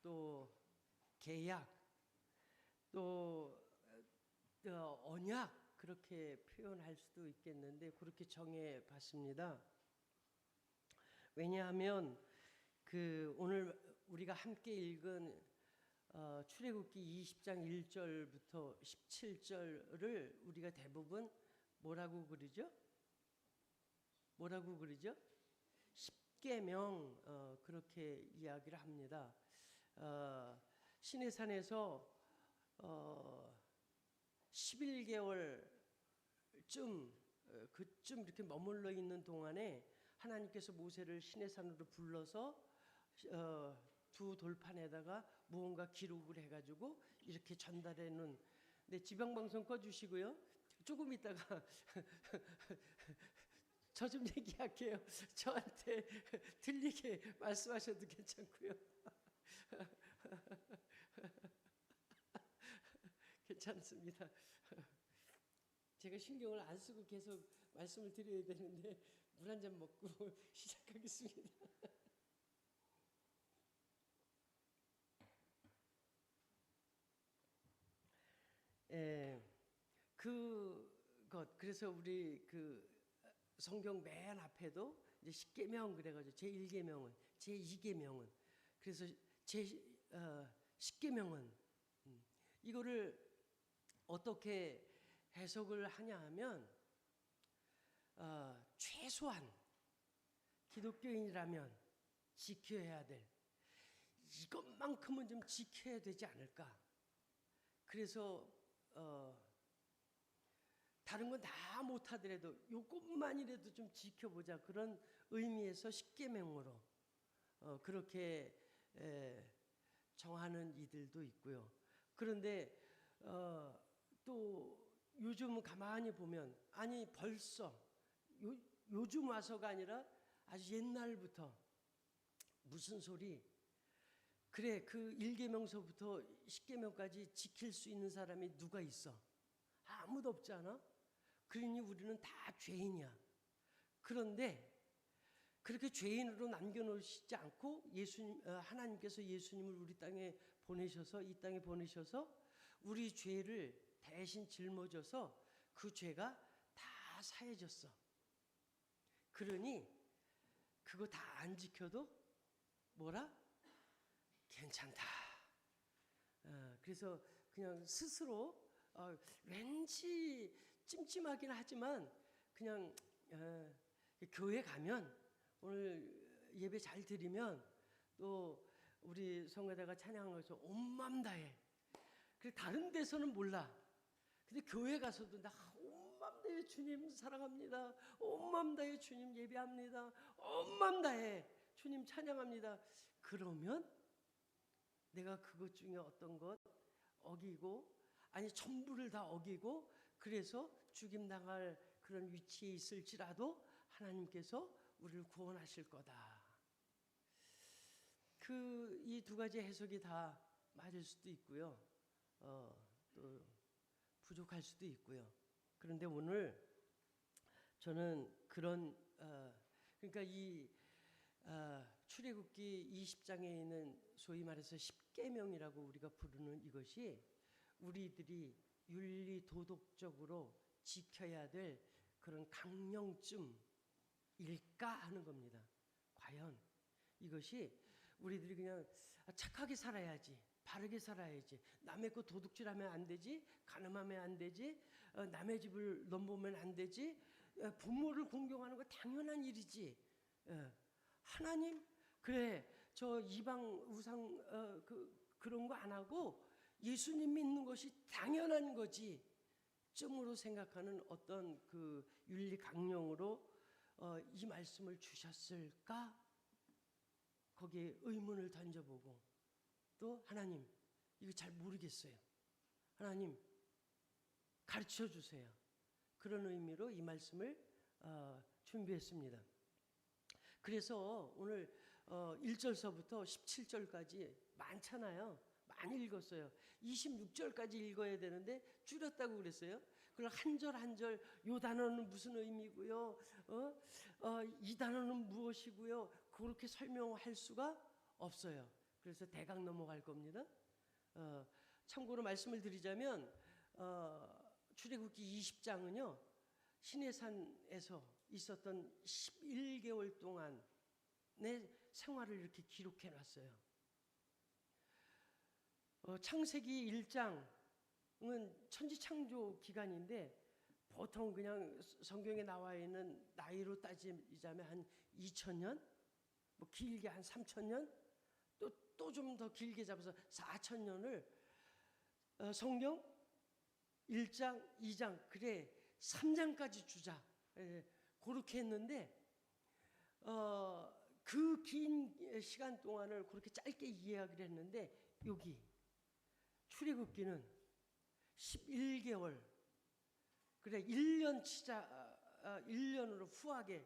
또 계약, 또 언약 그렇게 표현할 수도 있겠는데 그렇게 정해 봤습니다. 왜냐하면 오늘 우리가 함께 읽은 출애굽기 20장 1절부터 17절을 우리가 대부분 뭐라고 그러죠? 십계명 그렇게 이야기를 합니다. 시내산에서 11개월쯤 그쯤 이렇게 머물러 있는 동안에 하나님께서 모세를 시내산으로 불러서 두 돌판에다가 무언가 기록을 해가지고 이렇게 전달해 놓은. 네, 지방방송 꺼주시고요. 조금 있다가 저 좀 얘기할게요. 저한테 들리게 말씀하셔도 괜찮고요. 괜찮습니다. 제가 신경을 안 쓰고 계속 말씀을 드려야 되는데 물 한 잔 먹고 시작하겠습니다. 그래서 우리 성경 맨 앞에도 이제 십계명 그래가지고 제1계명은 제2계명은 그래서 십계명은 이거를 어떻게 해석을 하냐 하면 최소한 기독교인이라면 지켜야 될 이것만큼은 좀 지켜야 되지 않을까. 그래서 다른 건 다 못하더라도 요것만이라도 좀 지켜보자 그런 의미에서 십계명으로 그렇게 정하는 이들도 있고요. 그런데 또 요즘 가만히 보면 아니 벌써 요즘 와서가 아니라 아주 옛날부터 무슨 소리 그래 그 1계명서부터 10계명까지 지킬 수 있는 사람이 누가 있어? 아무도 없지 않아? 그러니 우리는 다 죄인이야. 그런데 그렇게 죄인으로 남겨놓으시지 않고 하나님께서 예수님을 우리 땅에 보내셔서 이 땅에 보내셔서 우리 죄를 대신 짊어져서 그 죄가 다 사해졌어. 그러니 그거 다 안 지켜도 뭐라? 괜찮다. 그래서 그냥 스스로 왠지 찜찜하긴 하지만 그냥 교회 가면 오늘 예배 잘 드리면 또 우리 성가대가 찬양한 것처럼 온 맘 다해. 그리고 다른 데서는 몰라. 근데 교회 가서도 나 온 맘 다해 주님 사랑합니다. 온 맘 다해 주님 예배합니다. 온 맘 다해 주님 찬양합니다. 그러면 내가 그것 중에 어떤 것 어기고 아니 전부를 다 어기고 그래서 죽임당할 그런 위치에 있을지라도 하나님께서 우리를 구원하실 거다. 이 두 가지 해석이 다 맞을 수도 있고요. 또 부족할 수도 있고요. 그런데 오늘 저는 그러니까 이 출애굽기 20장에 있는 소위 말해서 십계명이라고 우리가 부르는 이것이 우리들이 윤리 도덕적으로 지켜야 될 그런 강령쯤일까 하는 겁니다. 과연 이것이 우리들이 그냥 착하게 살아야지, 바르게 살아야지, 남의 거 도둑질하면 안 되지, 가늠하면 안 되지, 남의 집을 넘보면 안 되지, 부모를 공경하는 거 당연한 일이지. 하나님 그래 저 이방 우상 그런 거 안 하고 예수님 믿는 것이 당연한 거지 쯤으로 생각하는 어떤 그 윤리 강령으로 이 말씀을 주셨을까? 거기에 의문을 던져보고 또 하나님 이거 잘 모르겠어요. 하나님 가르쳐 주세요. 그런 의미로 이 말씀을 준비했습니다. 그래서 오늘 1절서부터 17절까지 많잖아요. 많이 읽었어요. 26절까지 읽어야 되는데 줄였다고 그랬어요. 그걸 한 절 한 절 요 단어는 무슨 의미고요. 이 단어는 무엇이고요. 그렇게 설명할 수가 없어요. 그래서 대강 넘어갈 겁니다. 참고로 말씀을 드리자면 출애굽기 20장은요 시내산에서 있었던 11개월 동안의 생활을 이렇게 기록해 놨어요. 창세기 1장은 천지창조 기간인데 보통 그냥 성경에 나와 있는 나이로 따지자면 한 2000년, 뭐 길게 한 3000년, 또 좀 더 길게 잡아서 4000년을 성경 1장, 2장, 그래 3장까지 주자 그렇게 했는데 그 긴 시간 동안을 그렇게 짧게 이해하기로 했는데 여기 출애굽기는 11개월 그래 1년 치자 1년으로 후하게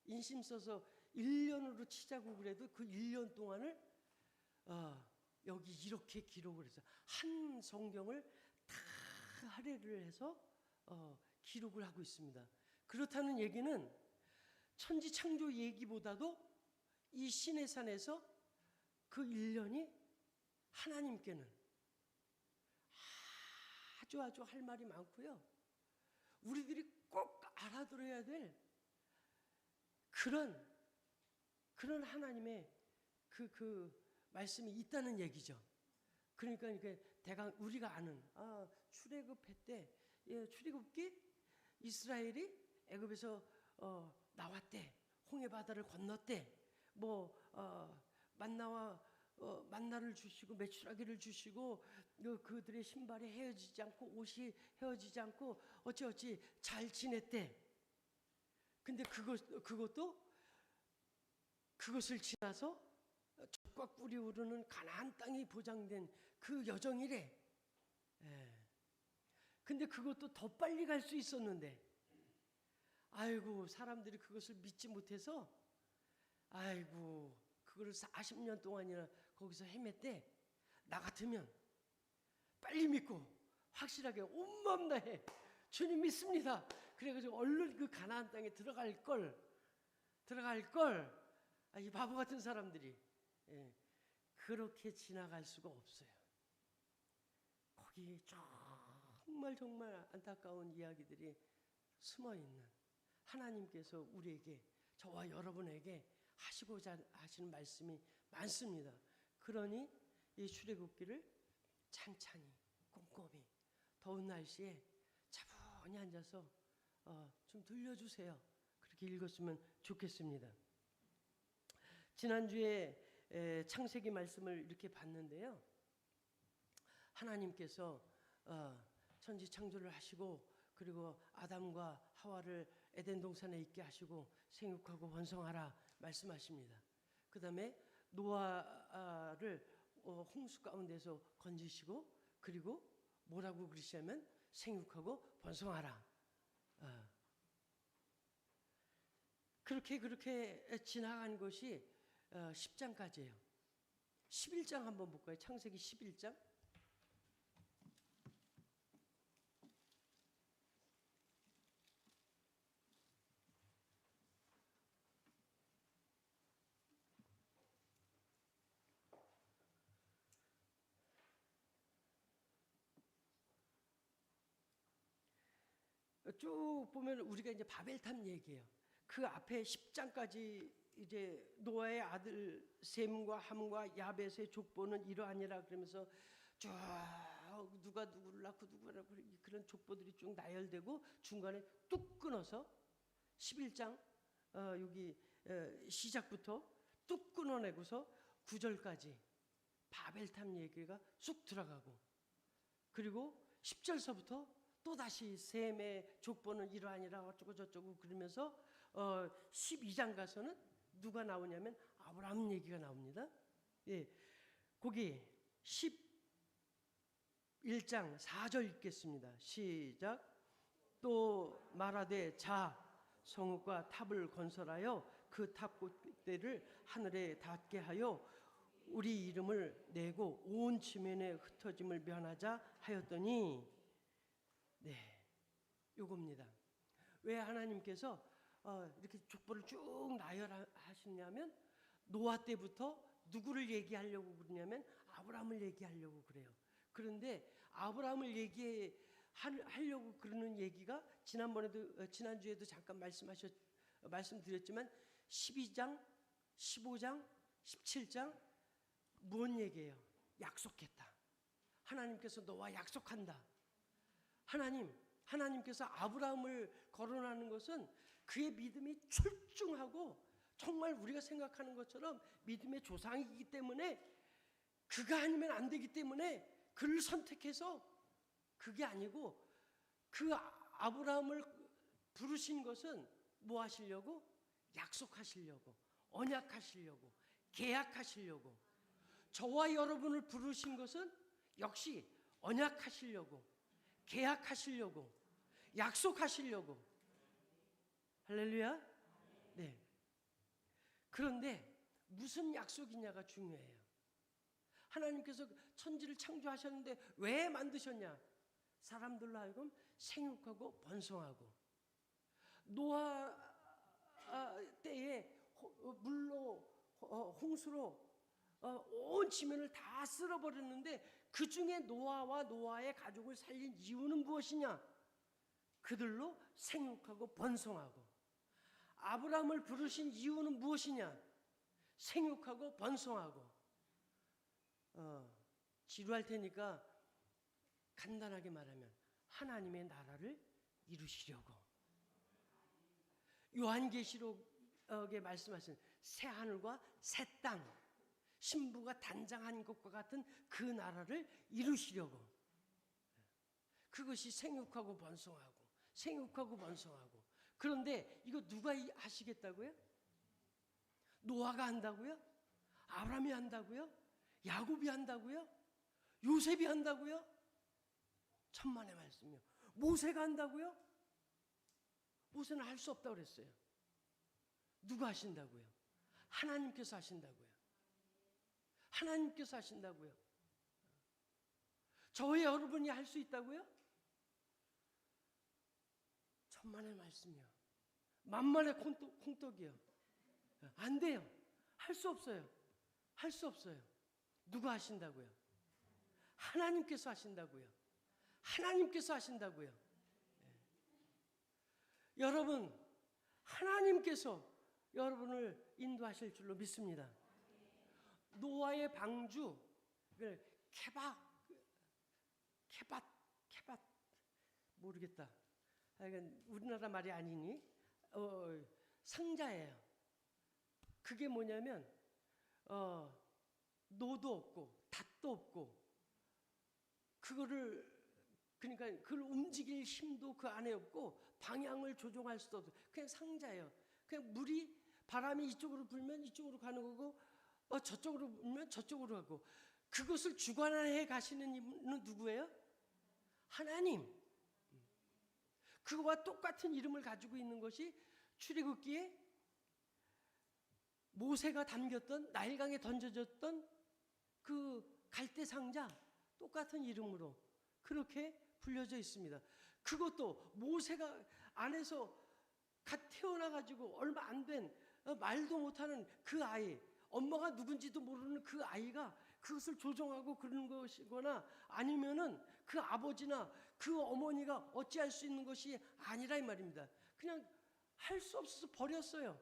인심 써서 1년으로 치자고 그래도 그 1년 동안을 여기 이렇게 기록을 해서 한 성경을 다 할애를 해서 기록을 하고 있습니다. 그렇다는 얘기는 천지창조 얘기보다도 이 시내산에서 그 1년이 하나님께는 아주 할 말이 많고요. 우리들이 꼭 알아들어야 될 그런 하나님의 그 말씀이 있다는 얘기죠. 그러니까 이게 대강 우리가 아는 출애굽할 때 출애굽기 이스라엘이 애굽에서 나왔대, 홍해 바다를 건넜대, 뭐 만나를 주시고 메추라기를 주시고 그들의 신발이 헤어지지 않고 옷이 헤어지지 않고 어찌 잘 지냈대. 근데 그것을 지나서 젖과 꿀이 흐르는 가나안 땅이 보장된 그 여정이래. 근데 그것도 더 빨리 갈 수 있었는데 아이고 사람들이 그것을 믿지 못해서 아이고 그거를 40년 동안이나 거기서 헤맸대. 나 같으면 빨리 믿고 확실하게 온마음 다해 주님 믿습니다. 그래가지고 얼른 그 가나안 땅에 들어갈 걸. 이 바보 같은 사람들이 그렇게 지나갈 수가 없어요. 거기 정말 안타까운 이야기들이 숨어 있는 하나님께서 우리에게 저와 여러분에게 하시고자 하시는 말씀이 많습니다. 그러니 이 출애굽기를 찬찬히 꼼꼼히 더운 날씨에 차분히 앉아서 좀 들려주세요. 그렇게 읽었으면 좋겠습니다. 지난주에 창세기 말씀을 이렇게 봤는데요. 하나님께서 천지 창조를 하시고 그리고 아담과 하와를 에덴 동산에 있게 하시고 생육하고 번성하라 말씀하십니다. 그 다음에 노아를 홍수 가운데서 건지시고 그리고 뭐라고 그러시냐면 생육하고 번성하라. 그렇게 지나간 것이 10장까지예요. 11장 한번 볼까요? 창세기 11장. 쭉 보면 우리가 이제 바벨탑 얘기예요. 그 앞에 10장까지 이제 노아의 아들 셈과 함과 야벳의 족보는 이러하니라 그러면서 쭉 누가 누구를 낳고 누구를 그런 족보들이 쭉 나열되고 중간에 뚝 끊어서 11장 여기 시작부터 뚝 끊어내고서 9절까지 바벨탑 얘기가 쑥 들어가고 그리고 10절서부터 또다시 셈의 족보는 이러하니라 어쩌고 저쩌고 그러면서 12장 가서는 누가 나오냐면 아브라함 얘기가 나옵니다. 거기 11장 4절 읽겠습니다. 시작. 또 말하되 자 성읍과 탑을 건설하여 그 탑 꼭대기를 하늘에 닿게 하여 우리 이름을 내고 온 지면에 흩어짐을 면하자 하였더니 요겁니다. 왜 하나님께서 이렇게 족보를 쭉 나열하시냐면 노아 때부터 누구를 얘기하려고 그러냐면 아브라함을 얘기하려고 그래요. 그런데 아브라함을 얘기하려고 그러는 얘기가 지난주에도 잠깐 말씀드렸지만 12장, 15장, 17장 무슨 얘기예요? 약속했다. 하나님께서 너와 약속한다. 하나님께서 아브라함을 거론하는 것은 그의 믿음이 출중하고 정말 우리가 생각하는 것처럼 믿음의 조상이기 때문에 그가 아니면 안 되기 때문에 그를 선택해서 그게 아니고 그 아브라함을 부르신 것은 뭐 하시려고? 약속하시려고, 언약하시려고, 계약하시려고. 저와 여러분을 부르신 것은 역시 언약하시려고, 계약하시려고, 약속하시려고. 할렐루야. 네. 그런데 무슨 약속이냐가 중요해요. 하나님께서 천지를 창조하셨는데 왜 만드셨냐? 사람들로 하여금 생육하고 번성하고, 노아 때에 물로 홍수로 온 지면을 다 쓸어버렸는데 그 중에 노아와 노아의 가족을 살린 이유는 무엇이냐? 그들로 생육하고 번성하고. 아브라함을 부르신 이유는 무엇이냐? 생육하고 번성하고. 지루할 테니까 간단하게 말하면 하나님의 나라를 이루시려고. 요한계시록에 말씀하신 새 하늘과 새 땅, 신부가 단장한 것과 같은 그 나라를 이루시려고. 그것이 생육하고 번성하고, 생육하고 번성하고. 그런데 이거 누가 하시겠다고요? 노아가 한다고요? 아브라함이 한다고요? 야곱이 한다고요? 요셉이 한다고요? 천만의 말씀이요. 모세가 한다고요? 모세는 할 수 없다고 그랬어요. 누가 하신다고요? 하나님께서 하신다고요. 하나님께서 하신다고요. 저와 여러분이 할 수 있다고요? 천만의 말씀이요. 만만의 콩떡이요. 안 돼요. 할 수 없어요. 할 수 없어요. 누가 하신다고요? 하나님께서 하신다고요. 하나님께서 하신다고요. 여러분, 하나님께서 여러분을 인도하실 줄로 믿습니다. 노아의 방주, 케밭 모르겠다. 우리나라 말이 아니니 상자예요. 그게 뭐냐면 노도 없고 닷도 없고 그러니까 그걸 움직일 힘도 그 안에 없고 방향을 조종할 수도 없고 그냥 상자예요. 그냥 바람이 이쪽으로 불면 이쪽으로 가는 거고 저쪽으로 불면 저쪽으로 가고, 그것을 주관해 가시는 이분은 누구예요? 하나님. 그거와 똑같은 이름을 가지고 있는 것이 출애굽기에 모세가 담겼던 나일강에 던져졌던 그 갈대 상자, 똑같은 이름으로 그렇게 불려져 있습니다. 그것도 모세가 안에서 갓 태어나가지고 얼마 안 된 말도 못하는 그 아이, 엄마가 누군지도 모르는 그 아이가 그것을 조종하고 그러는 것이거나 아니면은 그 아버지나 그 어머니가 어찌할 수 있는 것이 아니라 이 말입니다. 그냥 할 수 없어서 버렸어요.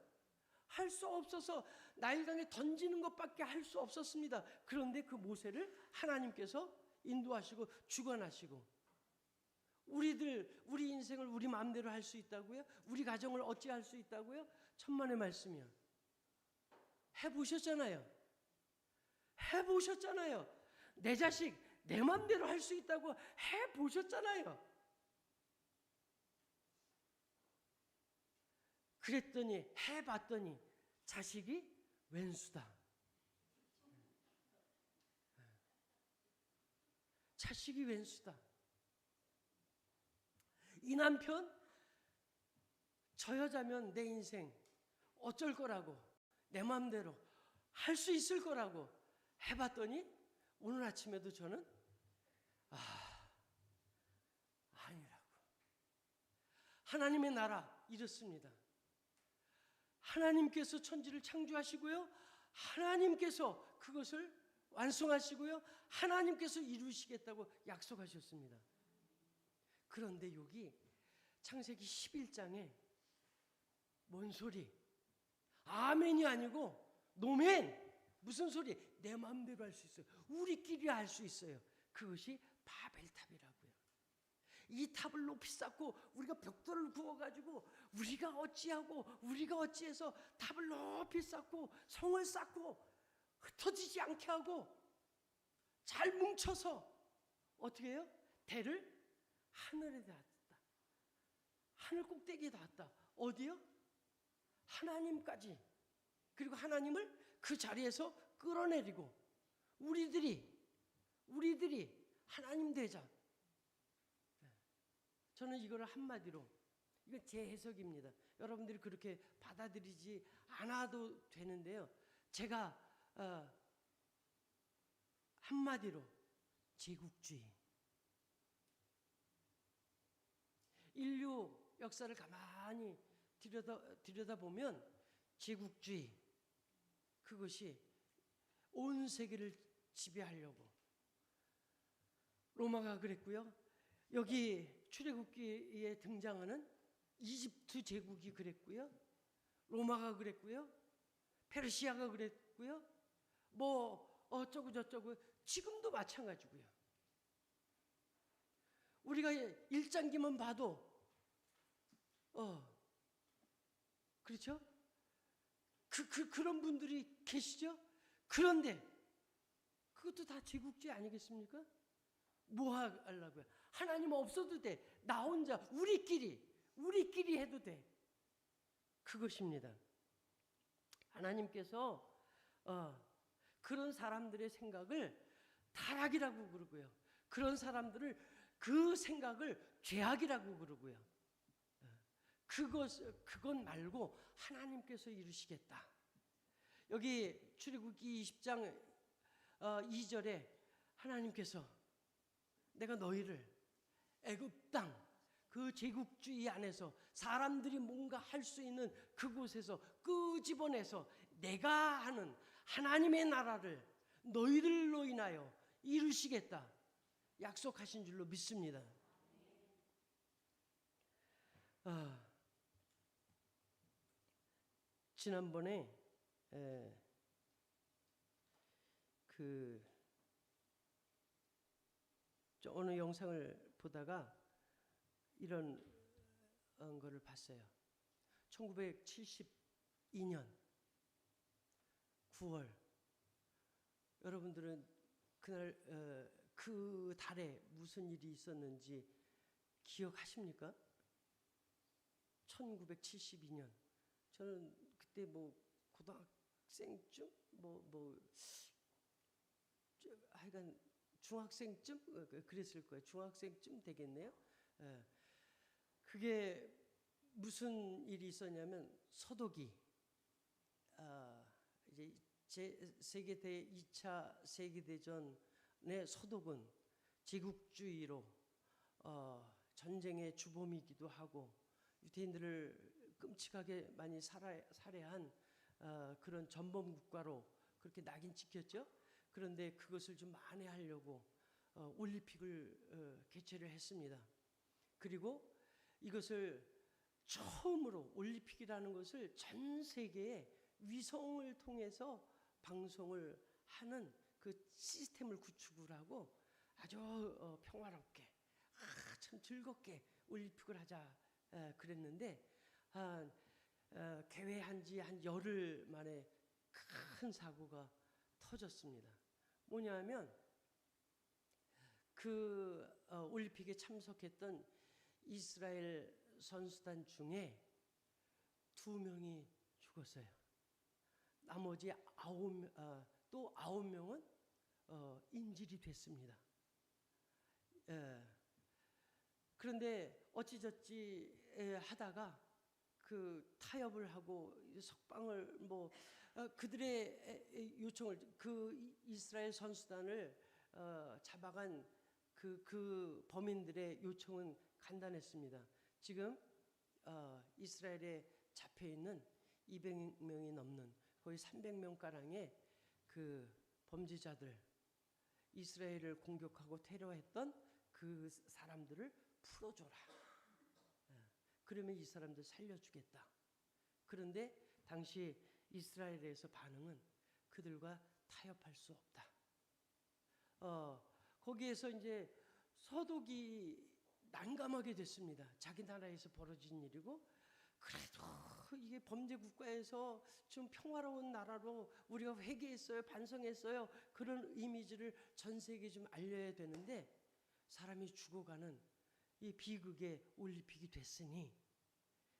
할 수 없어서 나일강에 던지는 것밖에 할 수 없었습니다. 그런데 그 모세를 하나님께서 인도하시고 주관하시고, 우리 인생을 우리 마음대로 할 수 있다고요? 우리 가정을 어찌할 수 있다고요? 천만의 말씀이요. 해보셨잖아요. 내 자식 내 마음대로 할 수 있다고 해보셨잖아요. 그랬더니 해봤더니 자식이 왼수다. 자식이 왼수다. 이 남편, 저 여자면 내 인생 어쩔 거라고, 내 마음대로 할 수 있을 거라고 해봤더니 오늘 아침에도 저는 아니라고. 하나님의 나라 이렇습니다. 하나님께서 천지를 창조하시고요, 하나님께서 그것을 완성하시고요. 하나님께서 이루시겠다고 약속하셨습니다. 그런데 여기 창세기 11장에 뭔 소리? 아멘이 아니고 노멘. 무슨 소리? 내 마음대로 할 수 있어요. 우리끼리 할 수 있어요. 그것이 바벨탑이라고요. 이 탑을 높이 쌓고 우리가 벽돌을 구워가지고 우리가 어찌하고 우리가 어찌해서 탑을 높이 쌓고 성을 쌓고 흩어지지 않게 하고 잘 뭉쳐서 어떻게 해요? 대를 하늘에 닿았다. 하늘 꼭대기에 닿았다. 어디요? 하나님까지. 그리고 하나님을 그 자리에서 끌어내리고 우리들이 하나님 되자. 저는 이걸 한마디로, 이건 제 해석입니다. 여러분들이 그렇게 받아들이지 않아도 되는데요. 제가 한마디로 제국주의. 인류 역사를 가만히 들여다보면 제국주의, 그것이 온 세계를 지배하려고 로마가 그랬고요. 여기 출애굽기에 등장하는 이집트 제국이 그랬고요. 로마가 그랬고요. 페르시아가 그랬고요. 뭐 어쩌고 저쩌고 지금도 마찬가지고요. 우리가 일장기만 봐도 그렇죠? 그런 분들이 계시죠? 그런데 그것도 다 제국주의 아니겠습니까? 뭐 하려고요? 하나님 없어도 돼. 나 혼자 우리끼리 해도 돼. 그것입니다. 하나님께서 그런 사람들의 생각을 타락이라고 그러고요. 그런 사람들을 그 생각을 죄악이라고 그러고요. 그건 말고 하나님께서 이루시겠다. 여기 출애굽기 20장 2절에 하나님께서 내가 너희를 애굽 땅 그 제국주의 안에서 사람들이 뭔가 할 수 있는 그곳에서 끄집어내서 내가 하는 하나님의 나라를 너희들로 인하여 이루시겠다 약속하신 줄로 믿습니다. 지난번에 어느 영상을 보다가 이런 거를 봤어요. 1972년 9월 여러분들은 그날 그 달에 무슨 일이 있었는지 기억하십니까? 1972년 저는 그때 뭐 고등학생쯤 하여간 중학생쯤 그랬을 거예요. 중학생쯤 되겠네요. 그게 무슨 일이 있었냐면 서독이 이제 2차 세계대전의 서독은 제국주의로 전쟁의 주범이기도 하고 유대인들을 끔찍하게 많이 살해한 그런 전범 국가로 그렇게 낙인 찍혔죠. 그런데 그것을 좀 만회하려고 올림픽을 개최를 했습니다. 그리고 이것을 처음으로 올림픽이라는 것을 전 세계에 위성을 통해서 방송을 하는 그 시스템을 구축을 하고 아주 평화롭게 참 즐겁게 올림픽을 하자 그랬는데 개회한 지 한 열흘 만에 큰 사고가 터졌습니다. 뭐냐면 그 올림픽에 참석했던 이스라엘 선수단 중에 2명이 죽었어요. 나머지 9명은 인질이 됐습니다. 그런데 어찌저찌 하다가 그 타협을 하고 석방을 그들의 요청을 그 이스라엘 선수단을 잡아간 그 범인들의 요청은 간단했습니다. 지금 이스라엘에 잡혀 있는 200명이 넘는 거의 300명 가량의 그 범죄자들, 이스라엘을 공격하고 테러했던 그 사람들을 풀어줘라. 그러면 이 사람들 살려주겠다. 그런데 당시 이스라엘에서 반응은 그들과 타협할 수 없다. 거기에서 이제 서독이 난감하게 됐습니다. 자기 나라에서 벌어진 일이고, 그래도 이게 범죄 국가에서 좀 평화로운 나라로 우리가 회개했어요, 반성했어요, 그런 이미지를 전 세계에 좀 알려야 되는데 사람이 죽어가는 이 비극에 올리픽이 됐으니,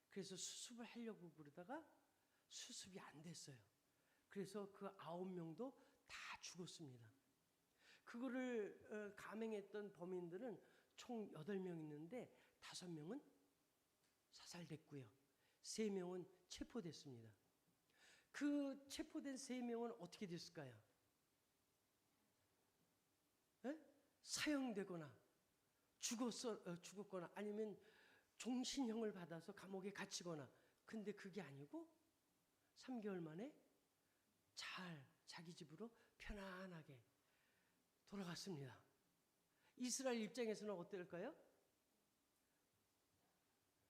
그래서 수습을 하려고 그러다가 수습이 안 됐어요. 그래서 그 9명도 다 죽었습니다. 그거를 감행했던 범인들은 총 8명 있는데 5명은 사살됐고요. 3명은 체포됐습니다. 그 체포된 3명은 어떻게 됐을까요? 사형되거나 죽었거나 아니면 종신형을 받아서 감옥에 갇히거나. 근데 그게 아니고 3개월 만에 잘 자기 집으로 편안하게 돌아갔습니다. 이스라엘 입장에서는 어떨까요?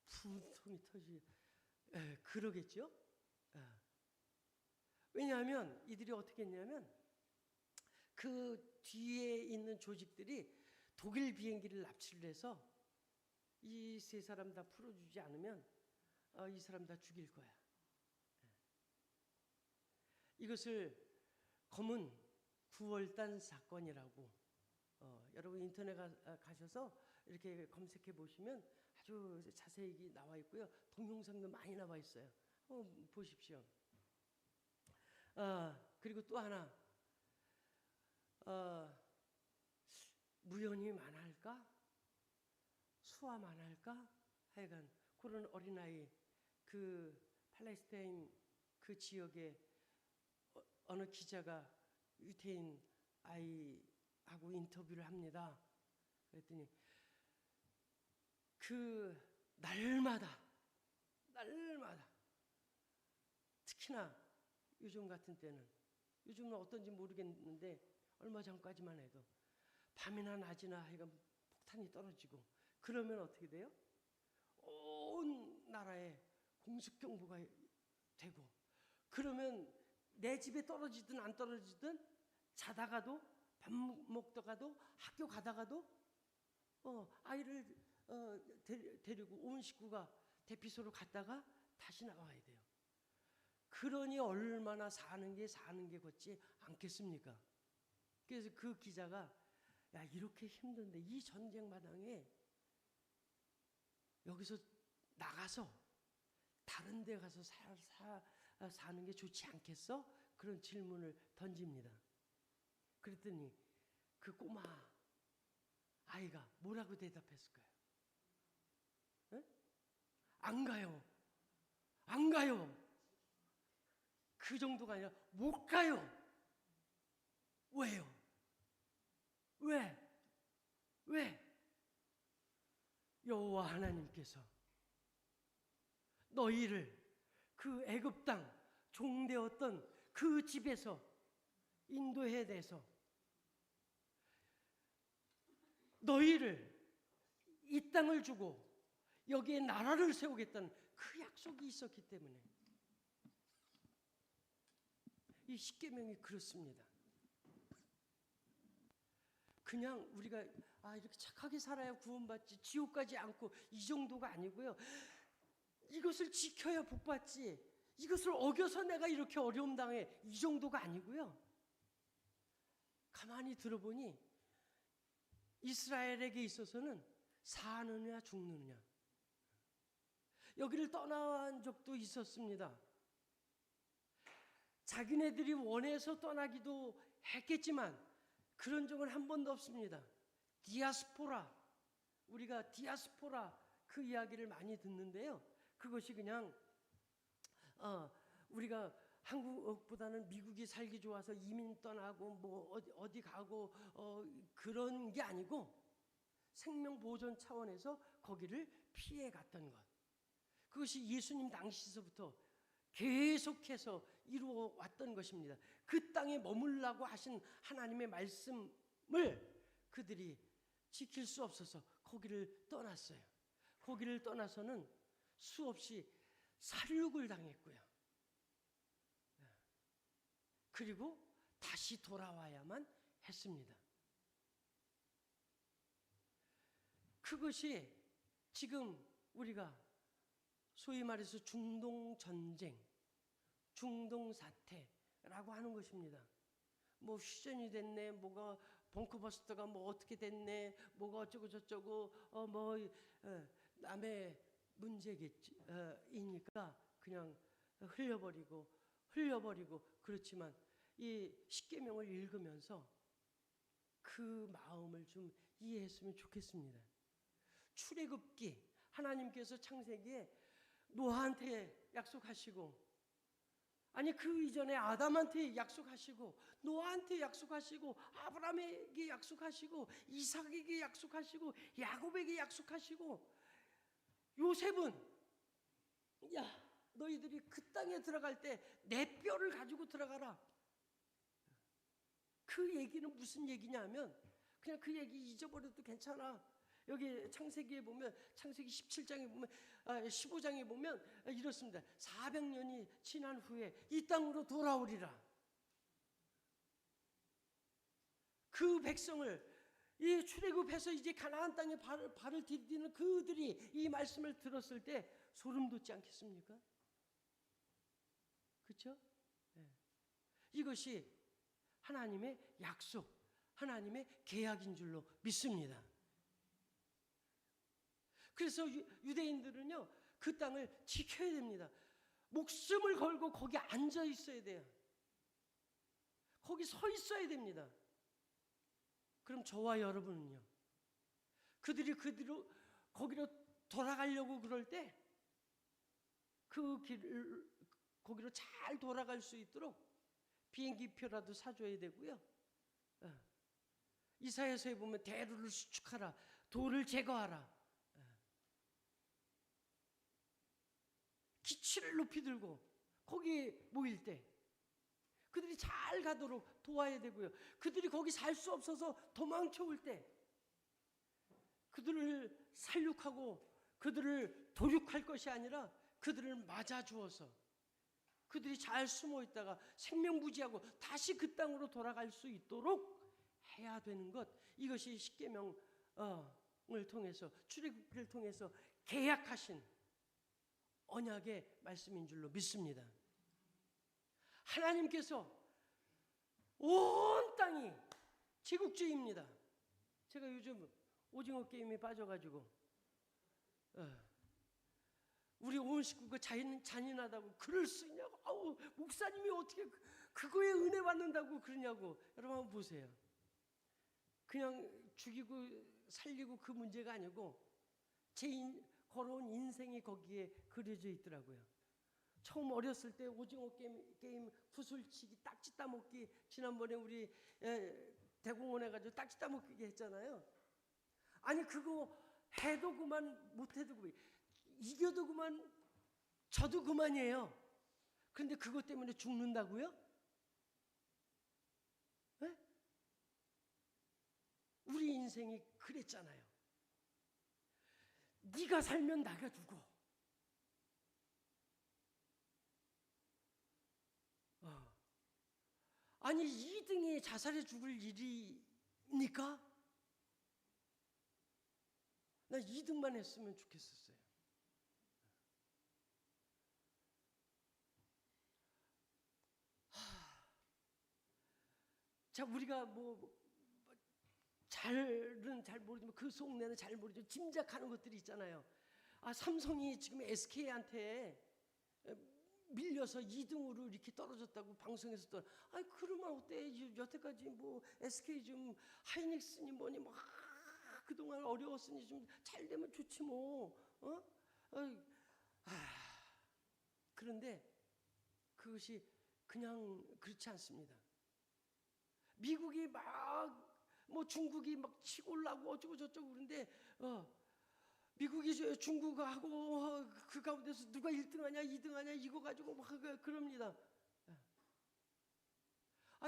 분통이 터지. 그러겠죠. 왜냐하면 이들이 어떻게 했냐면 그 뒤에 있는 조직들이 독일 비행기를 납치를 해서 이 3사람 다 풀어주지 않으면 이 사람 다 죽일 거야. 이것을 검은 9월단 사건이라고 여러분 인터넷 가셔서 이렇게 검색해 보시면 아주 자세히 나와 있고요. 동영상도 많이 나와 있어요. 보십시오. 그리고 또 하나, 무연히 만할까? 수화 만할까? 하여간 그런 어린아이, 그 팔레스타인 그 지역에 어느 기자가 유태인 아이하고 인터뷰를 합니다. 그랬더니 그 날마다 특히나 요즘 같은 때는, 요즘은 어떤지 모르겠는데 얼마 전까지만 해도 밤이나 낮이나 하여간 폭탄이 떨어지고 그러면 어떻게 돼요? 온 나라에 공습경보가 되고, 그러면 내 집에 떨어지든 안 떨어지든 자다가도 밥 먹다가도 학교 가다가도 아이를 데리고 온 식구가 대피소로 갔다가 다시 나와야 돼요. 그러니 얼마나 사는 게 걷지 않겠습니까? 그래서 그 기자가 야, 이렇게 힘든데 이 전쟁 마당에 여기서 나가서 다른 데 가서 사는 게 좋지 않겠어? 그런 질문을 던집니다. 그랬더니 그 꼬마 아이가 뭐라고 대답했을까요? 안 가요. 안 가요. 그 정도가 아니라 못 가요. 왜요? 왜? 여호와 하나님께서 너희를 그 애굽 땅 종되었던 그 집에서 인도해내서 너희를 이 땅을 주고 여기에 나라를 세우겠다는 그 약속이 있었기 때문에 이 십계명이 그렇습니다. 그냥 우리가 이렇게 착하게 살아야 구원받지, 지옥 가지 않고, 이 정도가 아니고요. 이것을 지켜야 복받지, 이것을 어겨서 내가 이렇게 어려움 당해, 이 정도가 아니고요. 가만히 들어보니 이스라엘에게 있어서는 사느냐 죽느냐, 여기를 떠난 적도 있었습니다. 자기네들이 원해서 떠나기도 했겠지만 그런 적은 한 번도 없습니다. 디아스포라, 우리가 디아스포라 그 이야기를 많이 듣는데요. 그것이 그냥 우리가 한국보다는 미국이 살기 좋아서 이민 떠나고 뭐 어디 가고 그런 게 아니고 생명 보존 차원에서 거기를 피해 갔던 것. 그것이 예수님 당시서부터 계속해서 이루어 왔던 것입니다. 그 땅에 머물라고 하신 하나님의 말씀을 그들이 지킬 수 없어서 거기를 떠났어요. 거기를 떠나서는 수없이 살육을 당했고요. 그리고 다시 돌아와야만 했습니다. 그것이 지금 우리가 소위 말해서 중동 전쟁, 중동 사태라고 하는 것입니다. 뭐 휴전이 됐네, 뭐가 벙커버스터가 뭐 어떻게 됐네, 뭐가 어쩌고 저쩌고 남의 문제겠지 이니까 그냥 흘려버리고 그렇지만 이 십계명을 읽으면서 그 마음을 좀 이해했으면 좋겠습니다. 출애굽기 하나님께서 창세기에 노아한테 약속하시고, 아니 그 이전에 아담한테 약속하시고, 노아한테 약속하시고, 아브라함에게 약속하시고, 이삭에게 약속하시고, 야곱에게 약속하시고, 요셉은 야 너희들이 그 땅에 들어갈 때 내 뼈를 가지고 들어가라. 그 얘기는 무슨 얘기냐면 그냥 그 얘기 잊어버려도 괜찮아. 여기 창세기에 보면, 창세기 17장에 보면 15장에 보면 이렇습니다. 400년이 지난 후에 이 땅으로 돌아오리라. 그 백성을 이 출애굽해서 이제 가나안 땅에 발을 디디는 그들이 이 말씀을 들었을 때 소름 돋지 않겠습니까? 그렇죠? 네. 이것이 하나님의 약속, 하나님의 계약인 줄로 믿습니다. 그래서 유대인들은요 그 땅을 지켜야 됩니다. 목숨을 걸고 거기 앉아 있어야 돼요. 거기 서 있어야 됩니다. 그럼 저와 여러분은요, 그들이 거기로 돌아가려고 그럴 때 그 길을 거기로 잘 돌아갈 수 있도록 비행기표라도 사줘야 되고요. 이사야서에 보면 대루를 수축하라, 돌을 제거하라, 기치를 높이 들고 거기 모일 때 그들이 잘 가도록 도와야 되고요. 그들이 거기 살 수 없어서 도망쳐 올 때 그들을 살육하고 그들을 도륙할 것이 아니라 그들을 맞아 주어서 그들이 잘 숨어 있다가 생명부지하고 다시 그 땅으로 돌아갈 수 있도록 해야 되는 것, 이것이 십계명을 통해서, 출애굽기를 통해서 계약하신 언약의 말씀인 줄로 믿습니다. 하나님께서 온 땅이 제국주의입니다. 제가 요즘 오징어 게임에 빠져가지고 우리 온 식구가 잔인하다고 그럴 수 있냐고, 아우 목사님이 어떻게 그거에 은혜 받는다고 그러냐고. 여러분 한번 보세요. 그냥 죽이고 살리고 그 문제가 아니고 걸어온 인생이 거기에 그려져 있더라고요. 처음 어렸을 때 오징어 게임 구슬치기, 딱지 따먹기, 지난번에 우리 대공원에 가지고 딱지 따먹기 했잖아요. 아니 그거 해도 그만, 못해도 그만, 이겨도 그만, 져도 그만이에요. 그런데 그것 때문에 죽는다고요? 네? 우리 인생이 그랬잖아요. 네가 살면 나가 죽어. 아니 2등이 자살해 죽을 일이니까 나 2등만 했으면 좋겠었어요. 자, 우리가 잘은 잘 모르지만 그 속내는 잘 모르죠. 짐작하는 것들이 있잖아요. 삼성이 지금 SK한테 밀려서 2등으로 이렇게 떨어졌다고 방송에서 또, 그러면 어때? 여태까지 SK 좀 하이닉스니 뭐니 그동안 어려웠으니 좀 잘 되면 좋지 뭐. 그런데 그것이 그냥 그렇지 않습니다. 미국이 중국이 치고 올라고 어쩌고 저쩌고 그런데 미국이 중국하고 그 가운데서 누가 1등하냐 2등하냐 이거 가지고 그럽니다.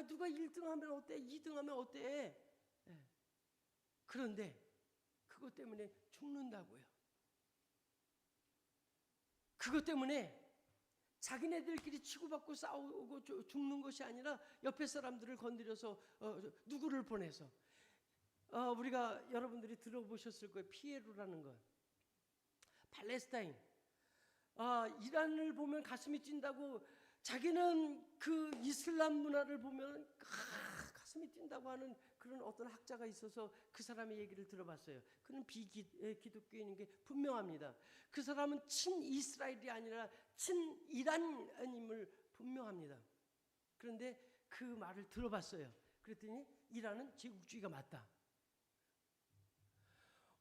누가 1등 하면 어때? 2등 하면 어때? 예. 그런데 그것 때문에 죽는다고요. 그것 때문에 자기네들끼리 치고받고 싸우고 죽는 것이 아니라 옆에 사람들을 건드려서 누구를 보내서 우리가 여러분들이 들어보셨을 거예요. 피에로라는 것. 팔레스타인. 이란을 보면 가슴이 뛴다고, 자기는 그 이슬람 문화를 보면 가슴이 뛴다고 하는 그런 어떤 학자가 있어서 그 사람의 얘기를 들어봤어요. 그는 기독교인인 게 분명합니다. 그 사람은 친이스라엘이 아니라 친이란임을 분명합니다. 그런데 그 말을 들어봤어요. 그랬더니 이란은 제국주의가 맞다.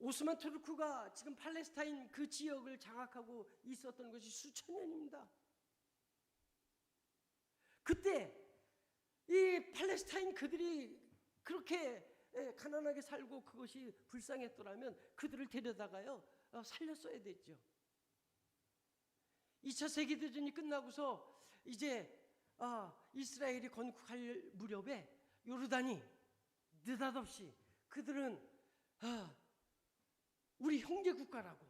오스만 투르크가 지금 팔레스타인 그 지역을 장악하고 있었던 것이 수천 년입니다. 그때 이 팔레스타인 그들이 그렇게 가난하게 살고 그것이 불쌍했더라면 그들을 데려다가요 살렸어야 됐죠. 2차 세계대전이 끝나고서 이제 이스라엘이 건국할 무렵에 요르단이 느닷없이 그들은 우리 형제 국가라고,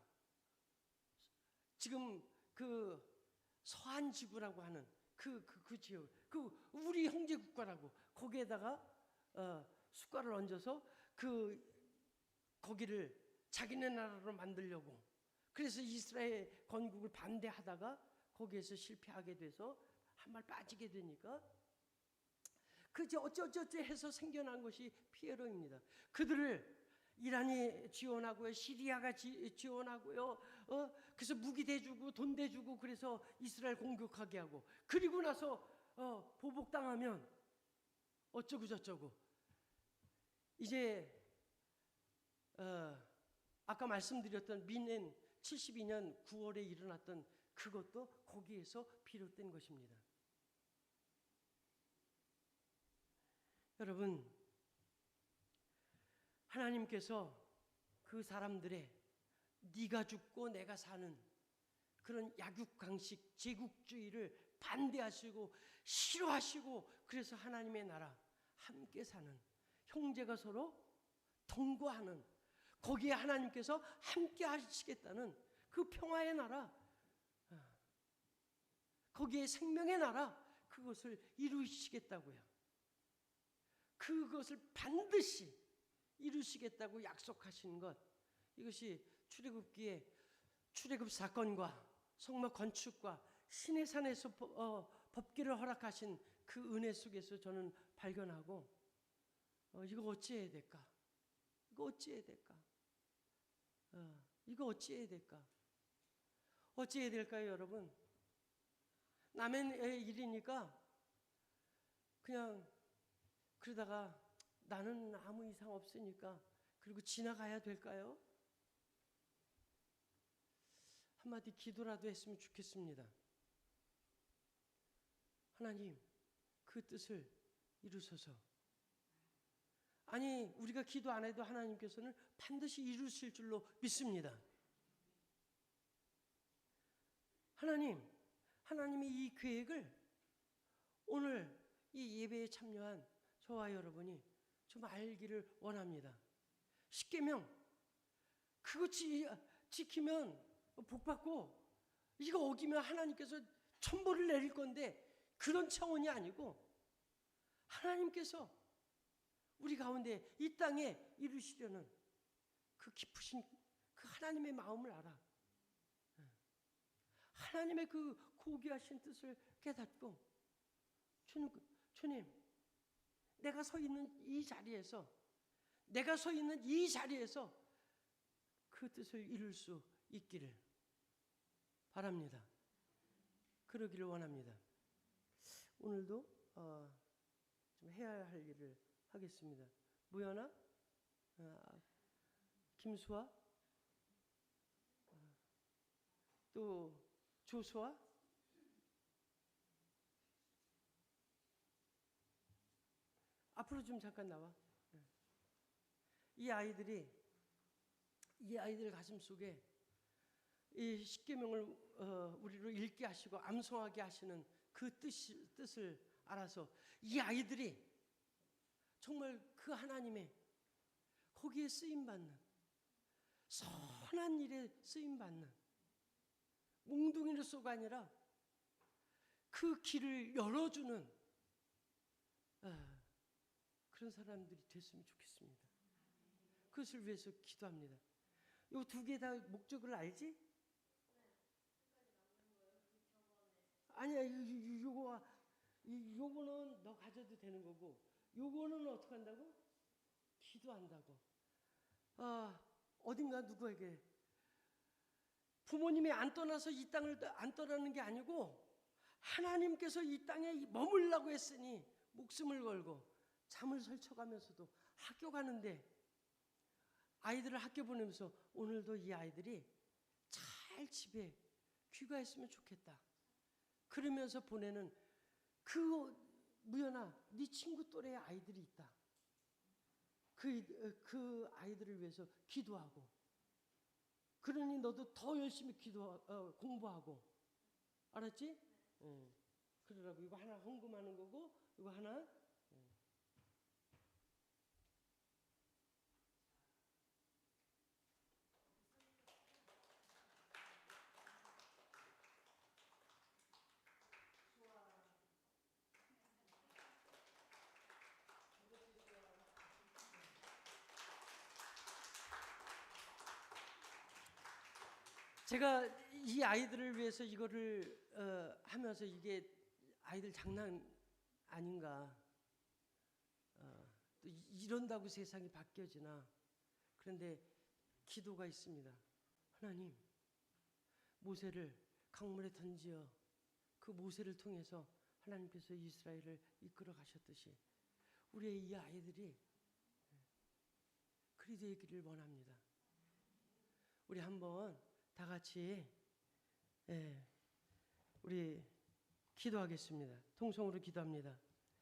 지금 그 서한 지구라고 하는 그 지역, 우리 형제 국가라고 거기에다가 숟갈을 얹어서 거기를 자기네 나라로 만들려고, 그래서 이스라엘 건국을 반대하다가 거기에서 실패하게 돼서 한 발 빠지게 되니까 그저 어쩌저쩌 해서 생겨난 것이 피에로입니다. 그들을 이란이 지원하고요, 시리아가 지원하고요, 그래서 무기 대주고 돈 대주고, 그래서 이스라엘 공격하게 하고, 그리고 나서 보복당하면 어쩌고 저쩌고. 이제 아까 말씀드렸던 민엔 72년 9월에 일어났던 그것도 거기에서 비롯된 것입니다. 여러분, 하나님께서 그 사람들의 네가 죽고 내가 사는 그런 약육강식 제국주의를 반대하시고 싫어하시고, 그래서 하나님의 나라 함께 사는, 형제가 서로 동거하는, 거기에 하나님께서 함께 하시겠다는 그 평화의 나라, 거기에 생명의 나라, 그것을 이루시겠다고요. 그것을 반드시 이루시겠다고 약속하신 것, 이것이 출애굽기에 출애굽 사건과 성막 건축과 신의 산에서 법궤를 허락하신 그 은혜 속에서 저는 발견하고, 이거 어찌해야 될까? 이거 어찌해야 될까? 이거 어찌해야 될까? 어찌해야 될까요, 여러분? 남의 일이니까 그냥 그러다가 나는 아무 이상 없으니까 그리고 지나가야 될까요? 한마디 기도라도 했으면 좋겠습니다. 하나님, 그 뜻을 이루소서. 아니, 우리가 기도 안 해도 하나님께서는 반드시 이루실 줄로 믿습니다. 하나님이 이 계획을 오늘 이 예배에 참여한 저와 여러분이 좀 알기를 원합니다. 십계명 그거 지키면 복받고, 이거 어기면 하나님께서 천벌을 내릴 건데, 그런 차원이 아니고 하나님께서 우리 가운데 이 땅에 이루시려는 그 깊으신 그 하나님의 마음을 알아. 하나님의 그 고귀하신 뜻을 깨닫고, 주님, 내가 서 있는 이 자리에서 그 뜻을 이룰 수 있기를 바랍니다. 그러기를 원합니다. 오늘도 좀 해야 할 일을 하겠습니다. 무연아, 김수아, 또 조수아, 앞으로 좀 잠깐 나와. 이 아이들 가슴 속에 이 십계명을 우리로 읽게 하시고 암송하게 하시는 그 뜻을 알아서 이 아이들이 정말 그 하나님의 거기에 쓰임받는 선한 일에 쓰임받는 몽둥이로서가 아니라 그 길을 열어주는 그런 사람들이 됐으면 좋겠습니다. 그것을 위해서 기도합니다. 요 두 개 다 목적을 알지? 아니야, 요거는 너 가져도 되는 거고, 요거는 어떻게 한다고? 기도한다고. 어딘가 누구에게 부모님이 안 떠나서 이 땅을 안 떠나는 게 아니고 하나님께서 이 땅에 머물라고 했으니 목숨을 걸고 잠을 설쳐가면서도 학교 가는데 아이들을 학교 보내면서 오늘도 이 아이들이 잘 집에 귀가했으면 좋겠다. 그러면서 보내는 그 무연아, 네 친구 또래의 아이들이 있다. 그 아이들을 위해서 기도하고 그러니 너도 더 열심히 공부하고 알았지? 그러라고. 이거 하나 헌금하는 거고 이거 하나 제가 이 아이들을 위해서 이거를 하면서 이게 아이들 장난 아닌가. 또 이런다고 세상이 바뀌어지나. 그런데 기도가 있습니다. 하나님, 모세를 강물에 던지어 그 모세를 통해서 하나님께서 이스라엘을 이끌어 가셨듯이 우리의 이 아이들이 그리 되기를 원합니다. 우리 한번 다 같이 우리 기도하겠습니다. 통성으로 기도합니다.